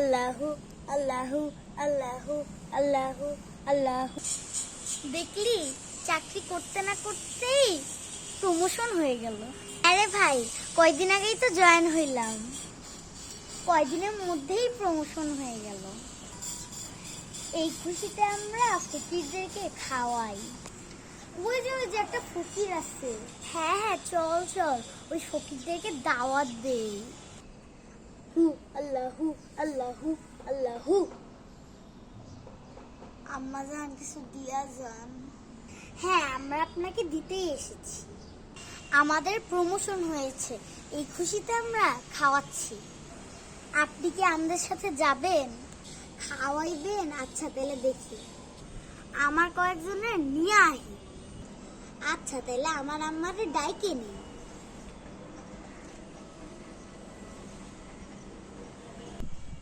আল্লাহু আল্লাহু আল্লাহু আল্লাহু আল্লাহু। দেখলি চাকরি করতে না করতেই প্রমোশন হয়ে গেল। আরে ভাই, কয়দিন আগেই তো জয়েন হইলাম, কয়দিনের মধ্যেই প্রমোশন হয়ে গেল। এই খুশিতে আমরা ফকিরদেরকে খাওয়াই। ওই যে একটা ফকির আছে, হ্যাঁ হ্যাঁ চল চল, ওই ফকিরদেরকে দাওয়াত দেই। হু আল্লাহু আল্লাহু আল্লাহু। আম্মা জান কিছু দিয়া যান। হ্যাঁ, আমরা আপনাকে দিতেই এসেছি। আমাদের প্রমোশন হয়েছে, এই খুশিতে আমরা খাওয়াচ্ছি। আপনি কি আমাদের সাথে যাবেন? খাওয়াইবেন? আচ্ছা তাহলে দেখি, আমার কয়েকজনের নিয়ে আহি। আচ্ছা তাহলে আমার আম্মারে ডাইকে নিই।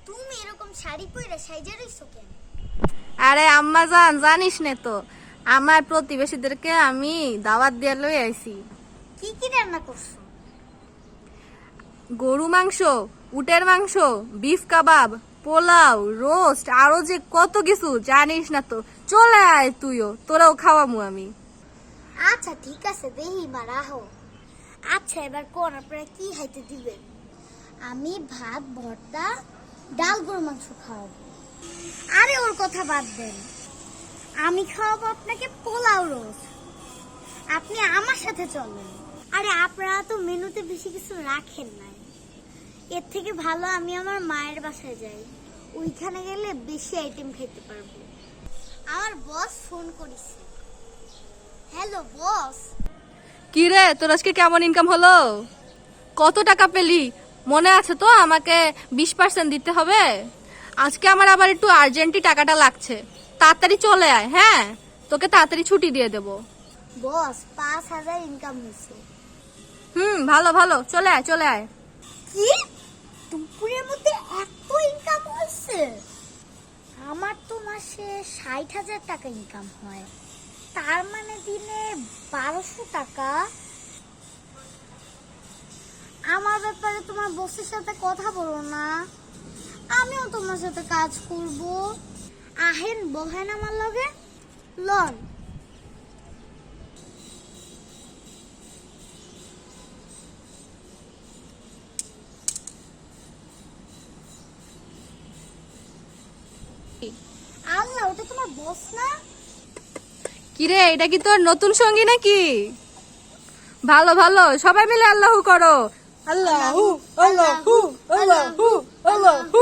তুমি এরকম শাড়ি পরে সাইজা রইছো কেন? আরে আম্মা জান, জানিস না তো, আমার প্রতিবেশীদেরকে আমি দাওয়াত দিয়ে লই আইছি। কি কি রান্না করছো? গরু মাংস, উটের মাংস, বিফ কাবাব, পোলাও, রোস্ট, আরো যে কত কিছু, জানিস না তো। চলে আয় তুইও, তোরাও খাওয়ামু আমি। আচ্ছা ঠিক আছে, দেহি মা রাহো। আচ্ছা এবার কোন আপনারা কি খাইতে দিবেন? আমি ভাত ভর্তা ডাল গরু মাংস খাওয়াবো। আরে ওর কথা বাদ দেন, আমি খাওয়াবো আপনাকে পোলাও রোস্ট। আপনি আমার সাথে চলেন। আরে আপনারা তো মেনুতে বেশি কিছু রাখেন নাই, এর থেকে ভালো আমি আমার মায়ের বাসায় যাই, ওইখানে গেলে বেশি আইটেম খেতে পারবো। আমার বস ফোন করেছে। Hello boss. কি রে, তোর আজকে কেমন ইনকাম হলো? কত টাকা পেলি? মনে আছে তো আমাকে 20% দিতে হবে। আজকে আমার আবার একটু আর্জেন্টলি টাকাটা লাগছে, তাড়াতাড়ি চলে আয়। হ্যাঁ, তোকে তাড়াতাড়ি ছুটি দিয়ে দেব। বস 5,000 ইনকাম হয়েছে। ভালো ভালো, চলে আয় চলে আয়। কি দুপুরের মধ্যে এত ইনকাম হয়েছে? আমার তো মাসে 60,000 টাকা ইনকাম হয়, তার মানে দিনে 1200 টাকা। আমার ব্যাপারে তোমার বসের সাথে কথা বলো না, আমিও তোমার সাথে কাজ করব। আহেন বহেন আমার লগে লন। আল্লাহ, ওটা তোমার বস না? কিরে, এটা কি তোর নতুন সঙ্গী নাকি? ভালো ভালো, সবাই মিলে আল্লাহু করো। আল্লাহু আল্লাহু আল্লাহু আল্লাহু।